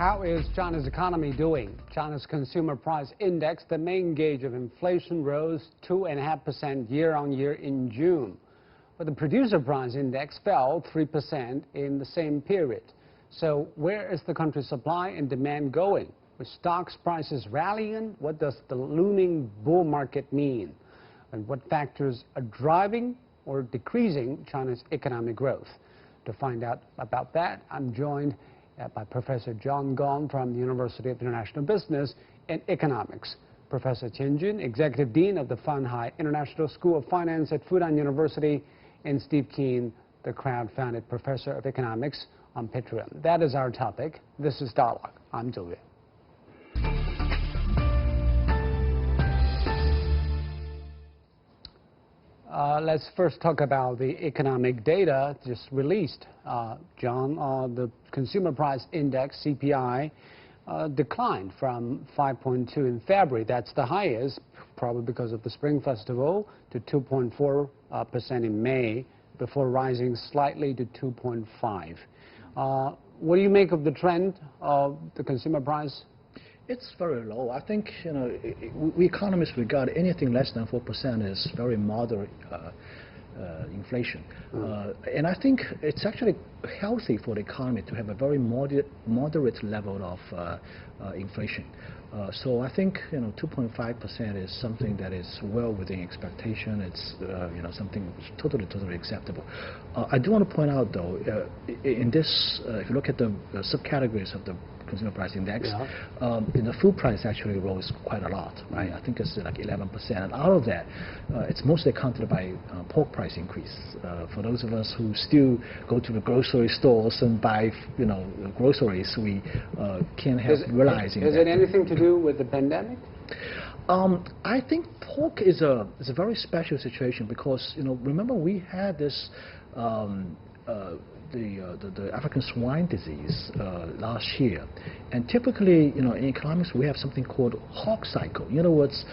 How is China's economy doing? China's consumer price index, the main gauge of inflation, rose 2.5% year-on-year in June. But the producer price index fell 3% in the same period. So where is the country's supply and demand going? With stocks prices rallying, what does the looming bull market mean? And what factors are driving or decreasing China's economic growth? To find out about that, I'm joined by Professor John Gong from the University of International Business and Economics, Professor Qian Jun, Executive Dean of the Fanhai International School of Finance at Fudan University, and Steve Keen, the crowd-funded Professor of Economics on Patreon. That is our topic. This is Dialogue. I'm Zhou Yue. Let's first talk about the economic data just released. John, the consumer price index, CPI, declined from 5.2 in February. That's the highest, probably because of the Spring Festival, to 2.4% in May, before rising slightly to 2.5. What do you make of the trend of the consumer price? It's very low. I think, we economists regard anything less than 4% as very moderate inflation. And I think it's actually healthy for the economy to have a very moderate level of inflation. So I think 2.5% is something that is well within expectation. It's something totally acceptable. I do want to point out though, in this, if you look at the subcategories of the consumer price index, the food price actually rose quite a lot, right? I think it's like 11%. And out of that, it's mostly accounted by pork price increase. For those of us who still go to the grocery stores and buy, groceries, we can't help realizing. Is it anything to do with the pandemic? I think pork is a very special situation because remember we had this. The African swine disease last year, and typically, in economics, we have something called hog cycle. In other words,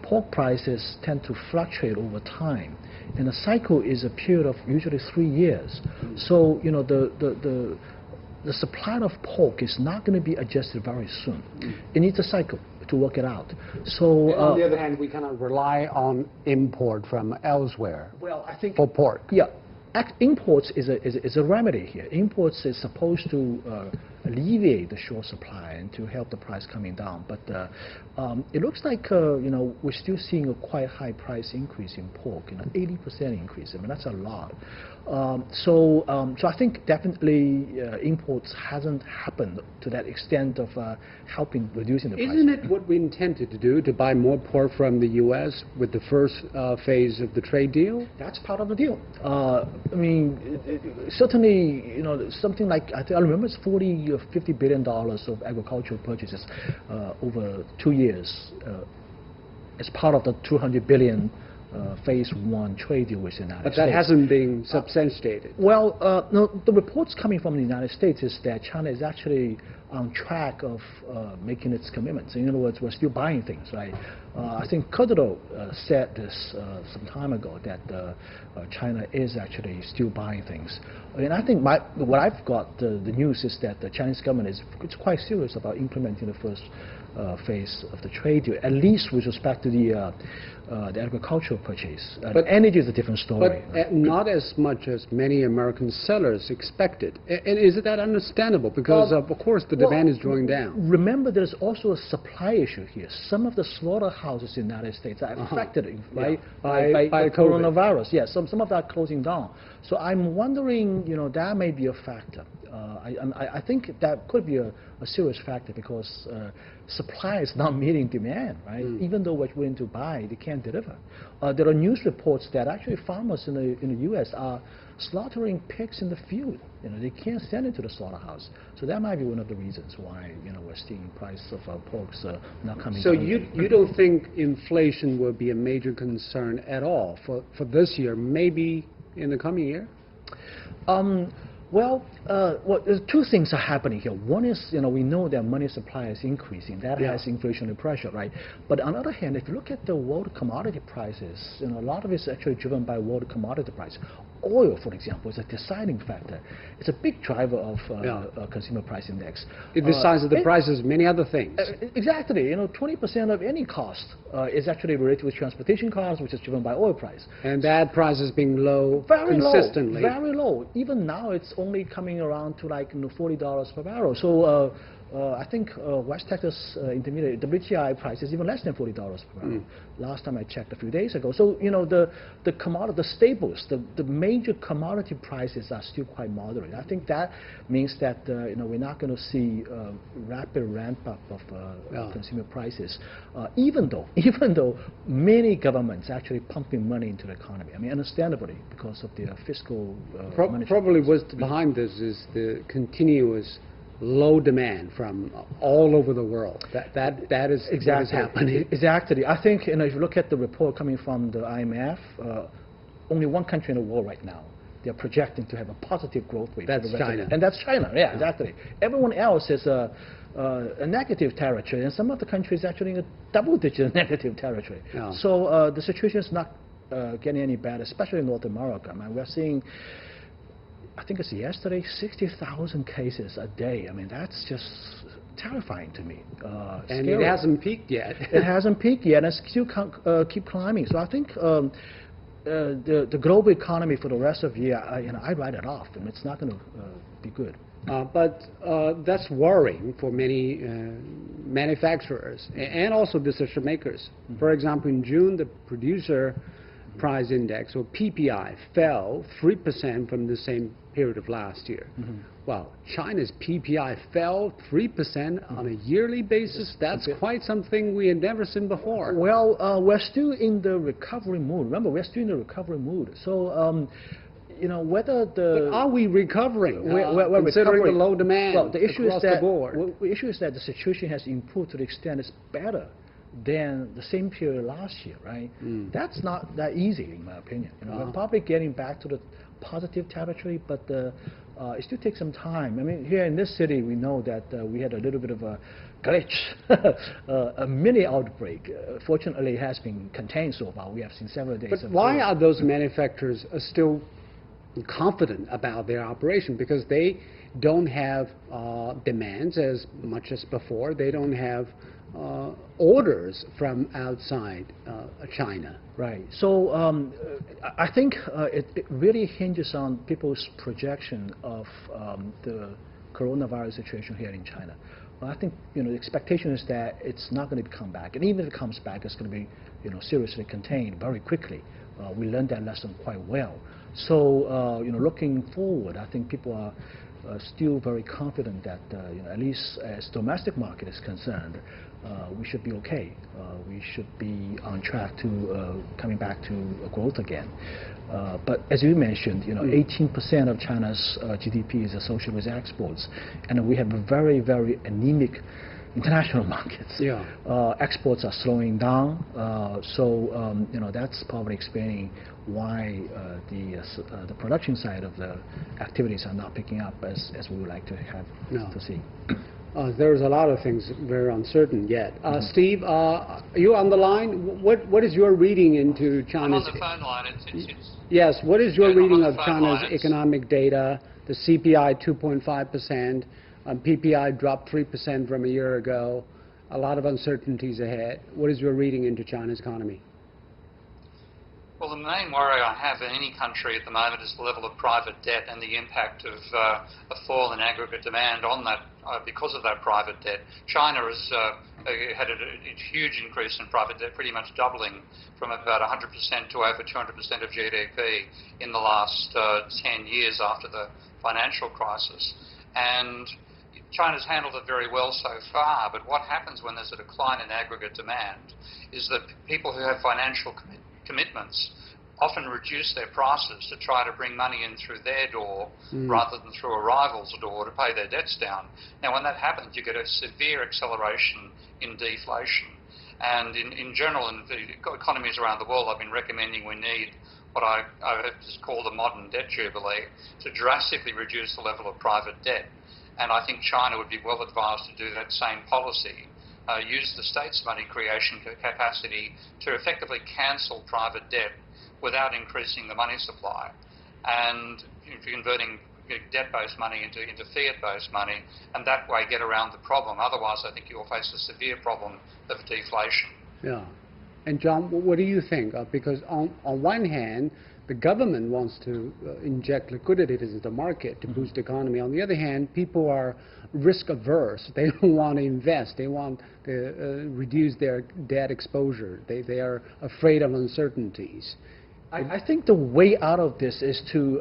pork prices tend to fluctuate over time, and the cycle is a period of usually 3 years. So, the supply of pork is not going to be adjusted very soon. It needs a cycle to work it out. So, on the other hand, we cannot rely on import from elsewhere. Well, I think for pork. Yeah. Imports is a remedy here. Imports is supposed to alleviate the short supply and to help the price coming down. But it looks like we're still seeing a quite high price increase in pork, 80% increase. I mean that's a lot. So I think definitely imports hasn't happened to that extent of helping reducing the price. Isn't it what we intended to do, to buy more pork from the U.S. with the first phase of the trade deal? That's part of the deal. I mean, certainly, something like I remember it's $40 or $50 billion of agricultural purchases over 2 years as part of the $200 billion phase one trade deal with the United States. But that hasn't been substantiated. Well, no, the reports coming from the United States is that China is actually on track of making its commitments. In other words, we're still buying things, right? I think Kudlow said this some time ago that China is actually still buying things. And I think what I've got the news is that the Chinese government is quite serious about implementing the first phase of the trade deal, at least with respect to the agricultural purchase. But energy is a different story. But not as much as many American sellers expected. And is that understandable? Because of course the demand is drawing down. Remember, there's also a supply issue here. Some of the slaughterhouses in the United States are affected by coronavirus. Yes, some of that are closing down. So I'm wondering, that may be a factor. I think that could be a serious factor because supply is not meeting demand, right? Even though we're willing to buy, they can't deliver. There are news reports that actually farmers in the U.S. are slaughtering pigs in the field. They can't send it to the slaughterhouse. So that might be one of the reasons why we're seeing price of porks not coming down. So you don't think inflation will be a major concern at all for this year, maybe in the coming year? Well, there's two things are happening here. One is, we know that money supply is increasing. That has inflationary pressure, right? But on the other hand, if you look at the world commodity prices, a lot of it is actually driven by world commodity price. Oil, for example, is a deciding factor. It's a big driver of consumer price index. It decides the prices of many other things. Exactly. 20% of any cost is actually related with transportation costs, which is driven by oil price. And that price is being low consistently. Very low. Even now, it's only coming around to like $40 per barrel. So I think West Texas Intermediate WTI price is even less than $40 per barrel. Last time I checked a few days ago. So the commodity, the staples, the major commodity prices are still quite moderate. I think that means that we're not going to see rapid ramp up of consumer prices, even though many governments actually pumping money into the economy. I mean, understandably, because of the fiscal. Probably what's behind this is the continuous low demand from all over the world. That is exactly what is happening. Exactly. I think if you look at the report coming from the IMF, only one country in the world right now, they're projecting to have a positive growth rate. That's China. And that's China, yeah, exactly. Everyone else is a negative territory, and some of the countries actually in a double-digit negative territory. Yeah. So the situation is not getting any better, especially in North America. I mean, we're seeing, I think it's yesterday, 60,000 cases a day. I mean, that's just terrifying to me. And it hasn't peaked yet. It hasn't peaked yet, and it's still keep climbing. So I think the global economy for the rest of the year, I write it off, and it's not going to be good. But that's worrying for many manufacturers and also decision makers. For example, in June, the producer price index, or PPI, fell 3% from the same period of last year. Well, China's PPI fell 3% on a yearly basis. That's quite something we had never seen before. Well, we're still in the recovery mood. Remember, we're still in the recovery mood. So, whether the... But are we recovering, we're considering recovering. The low demand well, the issue across is that, the board? The issue is that the situation has improved to the extent it's better than the same period last year, right? That's not that easy, in my opinion. We're probably getting back to the positive territory, but it still takes some time. I mean, here in this city, we know that we had a little bit of a glitch, a mini outbreak. Fortunately, it has been contained so far. We have seen several days. But why are those manufacturers still confident about their operation? Because they don't have demands as much as before. They don't have orders from outside China. Right. So I think it really hinges on people's projection of the coronavirus situation here in China. Well, I think the expectation is that it's not going to come back, and even if it comes back, it's going to be seriously contained very quickly. We learned that lesson quite well. So looking forward, I think people are still very confident that at least as domestic market is concerned, we should be okay. We should be on track to coming back to growth again. But as you mentioned, 18% of China's GDP is associated with exports, and we have a very, very anemic international markets. Yeah. Exports are slowing down, so that's probably explaining why the production side of the activities are not picking up as we would like to have to see. There's a lot of things very uncertain yet. Steve, are you on the line? What is your reading into China's... I'm on the phone line. Yes, what is your reading of China's economic data? The CPI 2.5%, PPI dropped 3% from a year ago. A lot of uncertainties ahead. What is your reading into China's economy? Well, the main worry I have in any country at the moment is the level of private debt and the impact of a fall in aggregate demand on that because of that private debt. China has had a huge increase in private debt, pretty much doubling from about 100% to over 200% of GDP in the last 10 years after the financial crisis. And China's handled it very well so far, but what happens when there's a decline in aggregate demand is that people who have financial commitments often reduce their prices to try to bring money in through their door rather than through a rival's door to pay their debts down. Now, when that happens, you get a severe acceleration in deflation. And in general, in the economies around the world, I've been recommending we need what I have just called a modern debt jubilee to drastically reduce the level of private debt. And I think China would be well advised to do that same policy, use the state's money creation capacity to effectively cancel private debt without increasing the money supply, and converting debt-based money into fiat-based money, and that way get around the problem. Otherwise, I think you will face a severe problem of deflation. Yeah. And John, what do you think? Because on one hand, the government wants to inject liquidity into the market to boost the economy. On the other hand, people are risk averse. They don't want to invest. They want to reduce their debt exposure. They are afraid of uncertainties. I think the way out of this is to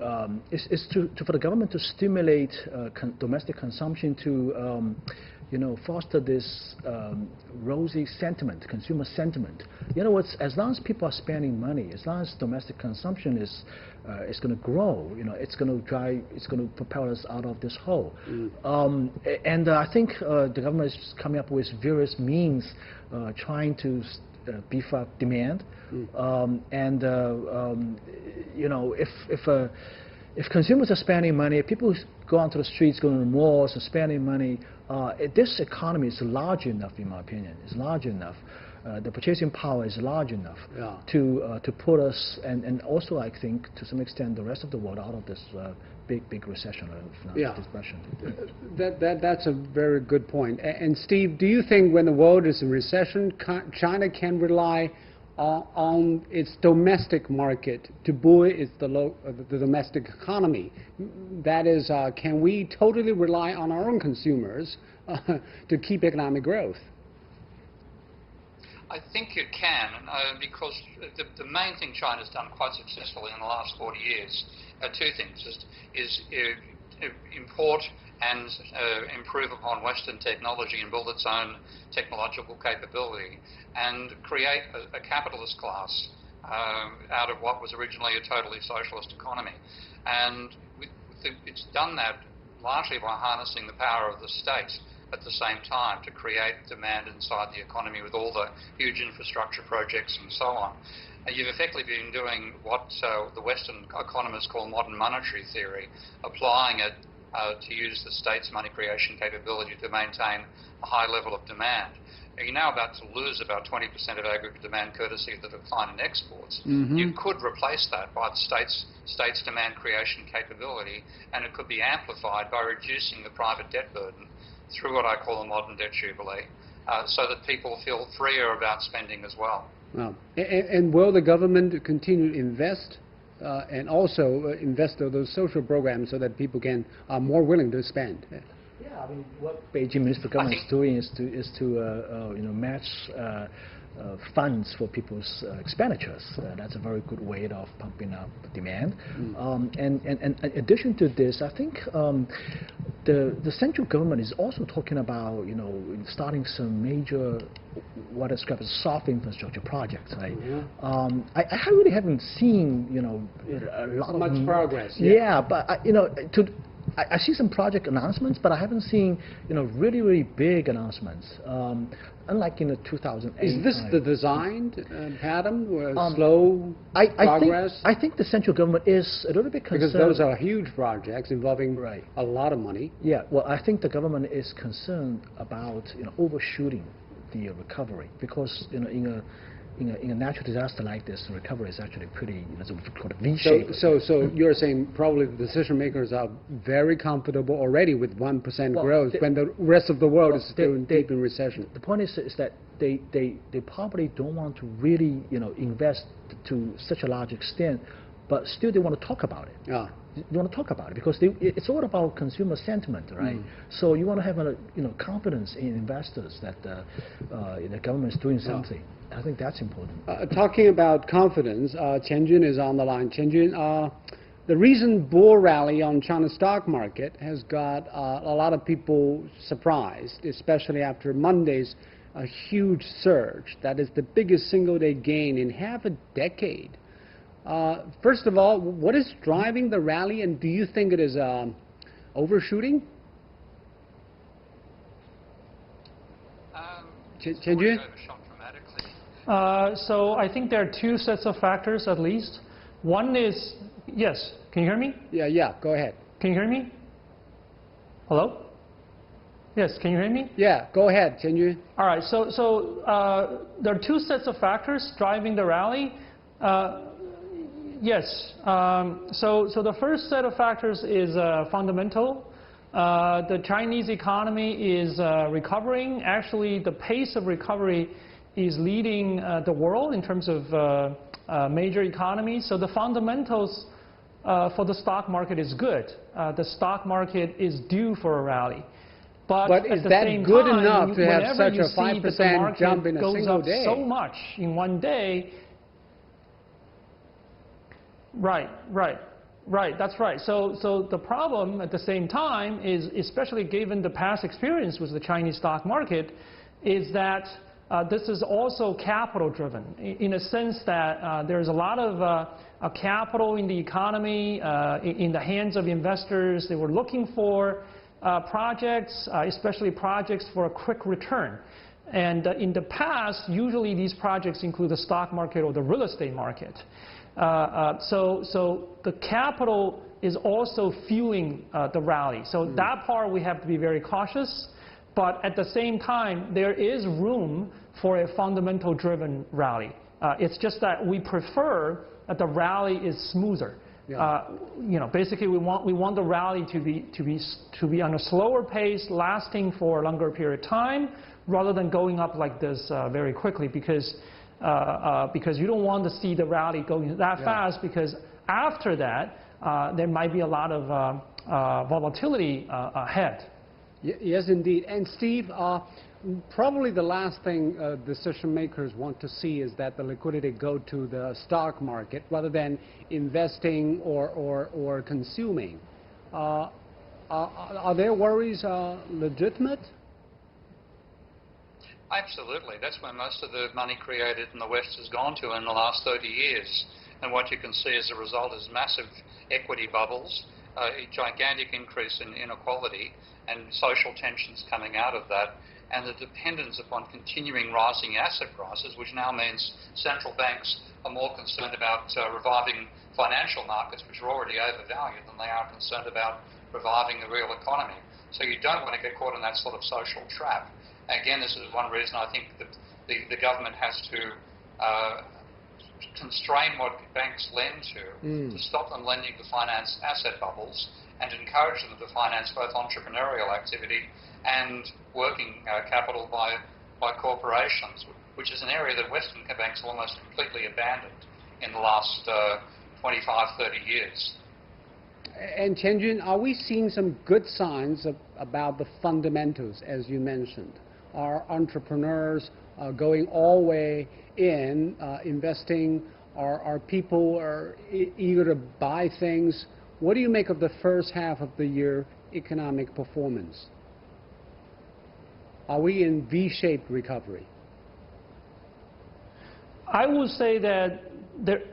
for the government to stimulate domestic consumption, to foster this rosy sentiment, consumer sentiment. In other words, as long as people are spending money, as long as domestic consumption is going to grow, it's going to propel us out of this hole. And I think the government is coming up with various means trying to beef up demand. If consumers are spending money, if people go onto the streets, go to the malls, and spending money, this economy is large enough, in my opinion. It's large enough. The purchasing power is large enough to put us, and also I think to some extent the rest of the world, out of this big recession, depression. That's a very good point. And Steve, do you think when the world is in recession, China can rely on its domestic market to buoy the domestic economy? That is, can we totally rely on our own consumers to keep economic growth? I think you can, because the main thing China's done quite successfully in the last 40 years are two things: is import and improve upon Western technology and build its own technological capability, and create a capitalist class out of what was originally a totally socialist economy. And it's done that largely by harnessing the power of the state at the same time to create demand inside the economy with all the huge infrastructure projects and so on. And you've effectively been doing what the Western economists call modern monetary theory, applying it to use the state's money creation capability to maintain a high level of demand. You're now about to lose about 20% of aggregate demand courtesy of the decline in exports. You could replace that by the state's demand creation capability, and it could be amplified by reducing the private debt burden through what I call a modern debt jubilee, so that people feel freer about spending as well. Wow. And will the government continue to invest and also invest in those social programs so that people are more willing to spend? Yeah, I mean, what Beijing municipal government is doing is to match funds for people's expenditures. That's a very good way of pumping up demand. And in addition to this, I think the central government is also talking about starting some major, what is described as soft infrastructure projects. Right? I really haven't seen a lot of much progress. Yeah, but I see some project announcements, but I haven't seen really big announcements. Unlike in the 2008. Is this the designed pattern, slow progress? I think the central government is a little bit concerned. Because those are huge projects involving a lot of money. Yeah, well, I think the government is concerned about overshooting the recovery, because in a natural disaster like this, the recovery is actually pretty, called a V-shape. So you're saying probably the decision makers are very comfortable already with 1% growth when the rest of the world is still deep in recession. The point is that they probably don't want to really invest to such a large extent, but still they want to talk about it. You want to talk about it because it's all about consumer sentiment, right? So you want to have confidence in investors that the government is doing something. I think that's important. Talking about confidence, Qianjun is on the line. Qianjun, the recent bull rally on China's stock market has got a lot of people surprised, especially after Monday's huge surge. That is the biggest single-day gain in half a decade. First of all, what is driving the rally, and do you think it is overshooting? Qianjun? So I think there are two sets of factors at least. One is, yes, can you hear me? Yeah, go ahead. Can you hear me? Hello? Yes, can you hear me? Yeah, go ahead, Chen Yun. All right, so there are two sets of factors driving the rally. Yes, so the first set of factors is fundamental. The Chinese economy is recovering. Actually, the pace of recovery is leading the world in terms of major economies. So the fundamentals for the stock market is good. The stock market is due for a rally. But is that good enough to have such a 5% jump in a single day? So much in one day. Right, that's right. So the problem at the same time is, especially given the past experience with the Chinese stock market, is that this is also capital driven, in a sense that there's a lot of capital in the economy, in the hands of investors. They were looking for projects, especially projects for a quick return. And in the past, usually these projects include the stock market or the real estate market. So the capital is also fueling the rally. So that part we have to be very cautious. But at the same time, there is room for a fundamental driven rally. It's just that we prefer that the rally is smoother. Yeah. Basically we want the rally to be on a slower pace, lasting for a longer period of time, rather than going up like this very quickly, because you don't want to see the rally going that fast, because after that there might be a lot of volatility ahead. Yes, indeed. And Steve, probably the last thing decision makers want to see is that the liquidity go to the stock market rather than investing or consuming. Are their worries legitimate? Absolutely. That's where most of the money created in the West has gone to in the last 30 years. And what you can see as a result is massive equity bubbles, a gigantic increase in inequality and social tensions coming out of that, and the dependence upon continuing rising asset prices, which now means central banks are more concerned about reviving financial markets, which are already overvalued, than they are concerned about reviving the real economy. So you don't want to get caught in that sort of social trap. Again, this is one reason I think that the government has to constrain what banks lend to stop them lending to finance asset bubbles, and encourage them to finance both entrepreneurial activity and working capital by corporations, which is an area that Western banks almost completely abandoned in the last 25, 30 years. And Chen Jun, are we seeing some good signs about the fundamentals, as you mentioned? Are entrepreneurs going all the way in, investing? Are people eager to buy things? What do you make of the first half of the year economic performance? Are we in V-shaped recovery? I would say that there.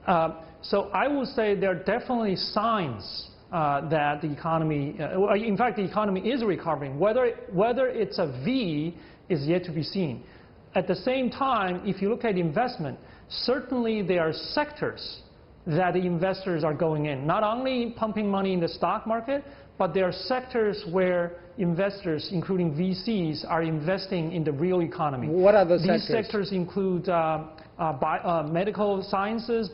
I would say there are definitely signs that the economy, in fact, the economy is recovering. Whether it's a V is yet to be seen. At the same time, if you look at investment, certainly there are sectors that the investors are going in. Not only pumping money in the stock market, but there are sectors where investors, including VCs, are investing in the real economy. What are the sectors? These sectors include medical sciences,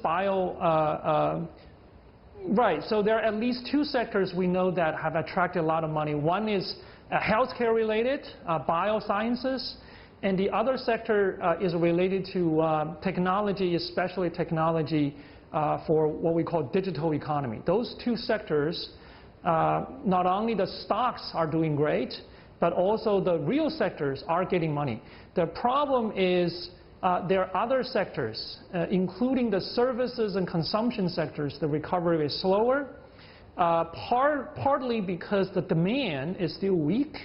right, so there are at least two sectors we know that have attracted a lot of money. One is healthcare related, biosciences, and the other sector is related to technology, especially technology for what we call digital economy. Those two sectors, not only the stocks are doing great, but also the real sectors are getting money. The problem is there are other sectors, including the services and consumption sectors, the recovery is slower, partly because the demand is still weak.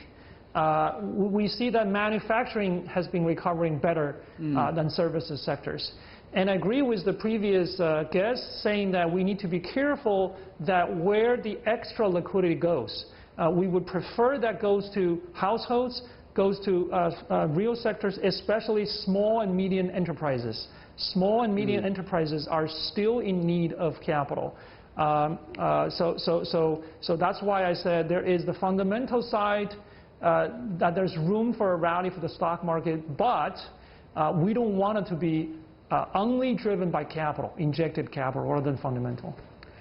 We see that manufacturing has been recovering better than services sectors. And I agree with the previous guest saying that we need to be careful that where the extra liquidity goes. We would prefer that goes to households, goes to real sectors, especially small and medium enterprises. small and medium enterprises are still in need of capital. So that's why I said there is the fundamental side, that there's room for a rally for the stock market, but we don't want it to be only driven by capital, injected capital, rather than fundamental.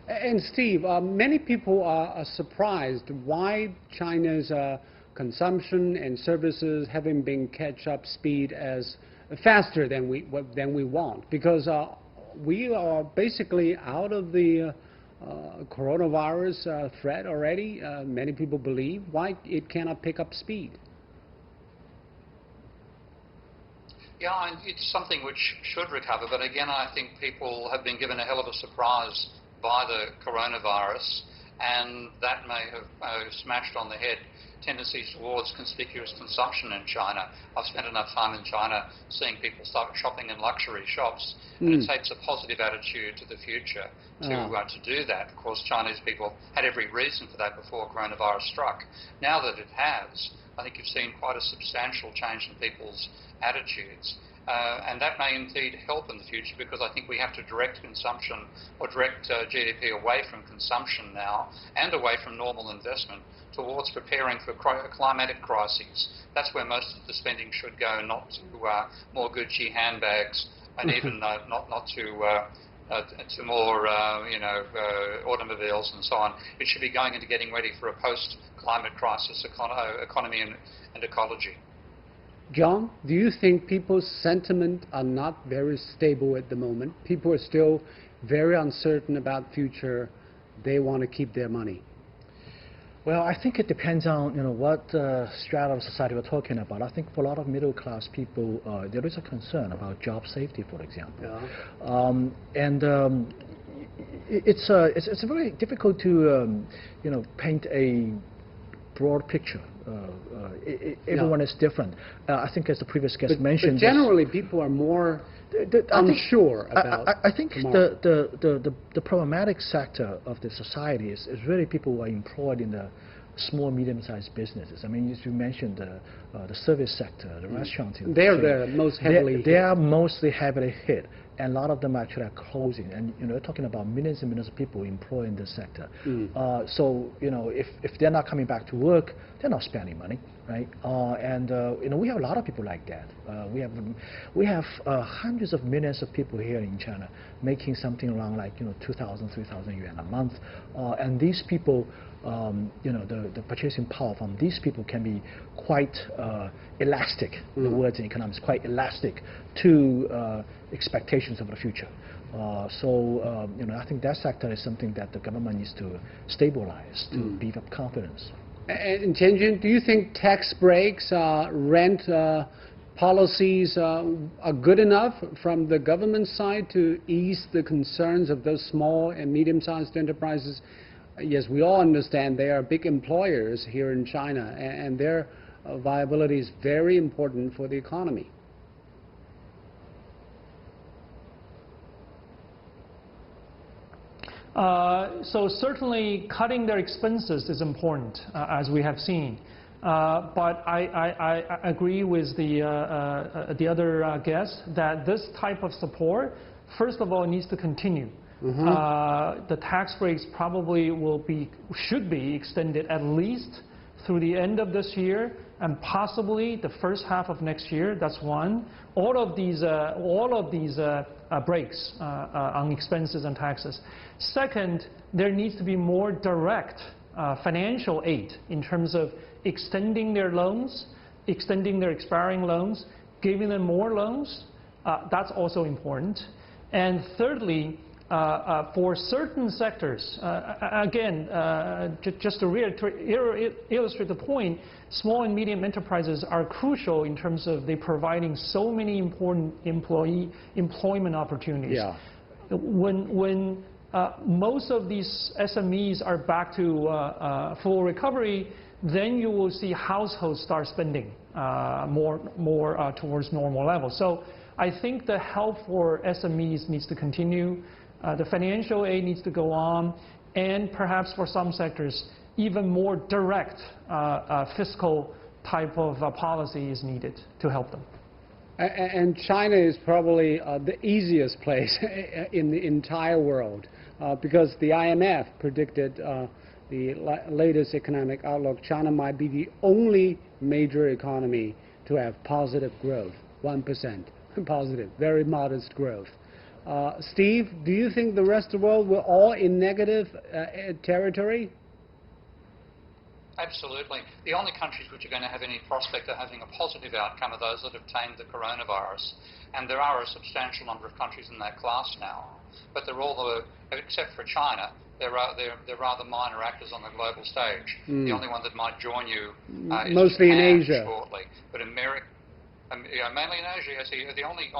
And Steve, many people are surprised why China's consumption and services haven't been catch-up speed as faster than we want, because we are basically out of the coronavirus threat already. Many people believe why it cannot pick up speed. Yeah, and it's something which should recover, but again, I think people have been given a hell of a surprise by the coronavirus, and that may have smashed on the head tendencies towards conspicuous consumption in China. I've spent enough time in China seeing people start shopping in luxury shops, and it takes a positive attitude to the future to do that. Of course, Chinese people had every reason for that before coronavirus struck. Now that it has, I think you've seen quite a substantial change in people's attitudes. And that may indeed help in the future, because I think we have to direct consumption or direct GDP away from consumption now and away from normal investment towards preparing for climatic crises. That's where most of the spending should go, not to more Gucci handbags and even not to more automobiles and so on. It should be going into getting ready for a post-climate crisis economy and ecology. John, do you think people's sentiment are not very stable at the moment? People are still very uncertain about the future. They want to keep their money. Well, I think it depends on what strata of society we're talking about. I think for a lot of middle class people, there is a concern about job safety, for example. Yeah. It's very difficult to paint a broad picture. Everyone is different. I think, as the previous guest mentioned, but generally people are more unsure about. I think the problematic sector of the society is really people who are employed in the small, medium-sized businesses. I mean, as you mentioned, the service sector, the restaurant industry. They're the most heavily hit. They are mostly heavily hit, and a lot of them actually are closing. And we're talking about millions and millions of people employed in this sector. So if they're not coming back to work, they're not spending money, right? We have a lot of people like that. We have hundreds of millions of people here in China making something around like 2,000, 3,000 yuan a month, and these people. The purchasing power from these people can be quite elastic. The words in economics, quite elastic to expectations of the future. I think that sector is something that the government needs to stabilize to beef up confidence. And Tianjun, do you think tax breaks, rent policies are good enough from the government side to ease the concerns of those small and medium-sized enterprises? Yes, we all understand they are big employers here in China, and their viability is very important for the economy. So certainly cutting their expenses is important, as we have seen. But I agree with the other guest that this type of support, first of all, needs to continue. The tax breaks probably should be extended at least through the end of this year and possibly the first half of next year. That's one. All of these breaks on expenses and taxes. Second, there needs to be more direct financial aid in terms of extending their loans, extending their expiring loans, giving them more loans. That's also important. And thirdly, for certain sectors, again, just to illustrate the point, small and medium enterprises are crucial in terms of they providing so many important employment opportunities. Yeah. When most of these SMEs are back to full recovery, then you will see households start spending more towards normal levels. So I think the help for SMEs needs to continue. The financial aid needs to go on, and perhaps for some sectors, even more direct fiscal type of policy is needed to help them. And China is probably the easiest place in the entire world because the IMF predicted the latest economic outlook. China might be the only major economy to have positive growth, 1% positive, very modest growth. Steve, do you think the rest of the world were all in negative territory? Absolutely. The only countries which are going to have any prospect of having a positive outcome are those that have tamed the coronavirus. And there are a substantial number of countries in that class now. But they're all, except for China, they're rather minor actors on the global stage. The only one that might join you is mostly Japan in Asia. Shortly. But America, mainly in Asia, yes, the only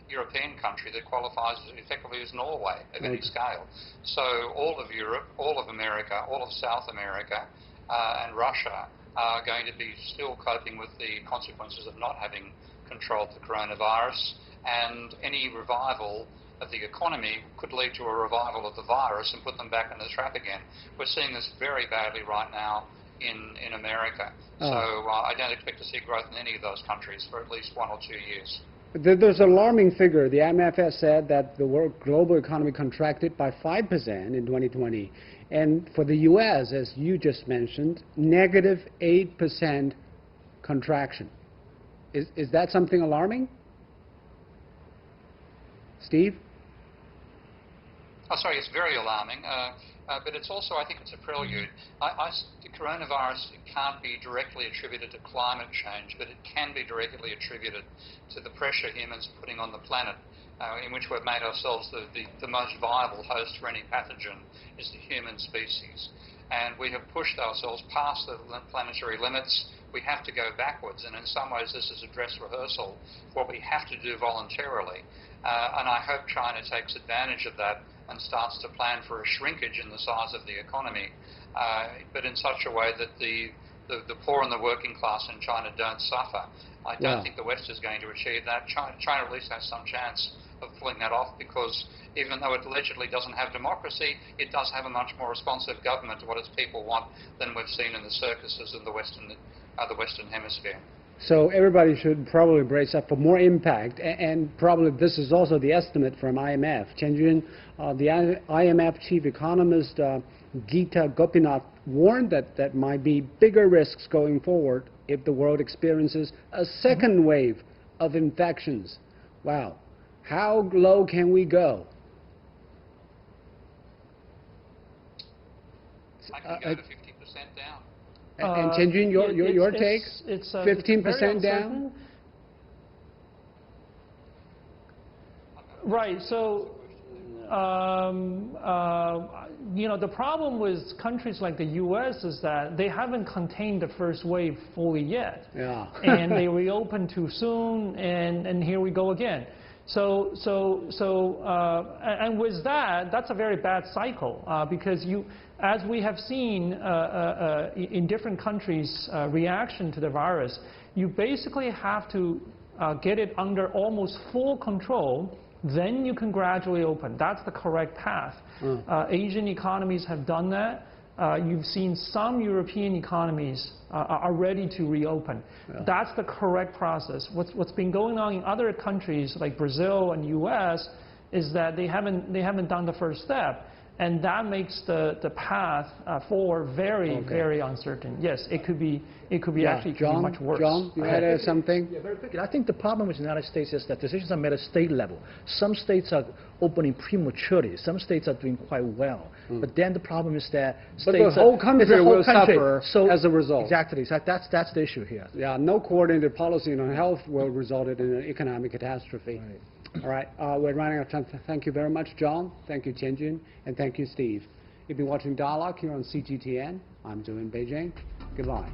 European country that qualifies effectively is Norway of any scale. So all of Europe, all of America, all of South America, and Russia are going to be still coping with the consequences of not having controlled the coronavirus, and any revival of the economy could lead to a revival of the virus and put them back in the trap again. We're seeing this very badly right now in America. So I don't expect to see growth in any of those countries for at least 1 or 2 years. There's an alarming figure. The IMF has said that the world global economy contracted by 5% in 2020. And for the U.S., as you just mentioned, negative 8% contraction. Is that something alarming? Steve? Oh, sorry, it's very alarming. But it's also, I think it's a prelude. The coronavirus can't be directly attributed to climate change, but it can be directly attributed to the pressure humans are putting on the planet, in which we've made ourselves the most viable host for any pathogen is the human species. And we have pushed ourselves past the planetary limits. We have to go backwards, and in some ways this is a dress rehearsal for what we have to do voluntarily. And I hope China takes advantage of that and starts to plan for a shrinkage in the size of the economy, but in such a way that the poor and the working class in China don't suffer. I don't think the West is going to achieve that. China at least has some chance of pulling that off, because even though it allegedly doesn't have democracy, it does have a much more responsive government to what its people want than we've seen in the circuses in the Western Hemisphere. So everybody should probably brace up for more impact, and probably this is also the estimate from IMF. Chen Jun, the IMF chief economist Geeta Gopinath warned that there might be bigger risks going forward if the world experiences a second wave of infections. Wow. How low can we go? I can go to 50% down. And Chen Jun, your take? It's 15% down? Right. So, you know, the problem with countries like the U.S. is that they haven't contained the first wave fully yet. Yeah. And they reopened too soon, and here we go again. And with that, that's a very bad cycle, because as we have seen in different countries' reaction to the virus, you basically have to get it under almost full control, then you can gradually open. That's the correct path. Asian economies have done that. You've seen some European economies are ready to reopen. That's the correct process. What's been going on in other countries like Brazil and U.S. is that they haven't done the first step, and that makes the path forward very uncertain. Yes, it could be actually much worse. John, you had something? Yeah, very quickly. I think the problem with the United States is that decisions are made at state level. Some states are opening prematurely. Some states are doing quite well. But then the problem is that the whole country will suffer as a result. Exactly. So that's the issue here. Yeah, no coordinated policy on health will result in an economic catastrophe. Right. All right, we're running out of time. Thank you very much, John. Thank you, Chen Jun. And thank you, Steve. You've been watching Dialogue here on CGTN. I'm Zhu in Beijing. Goodbye.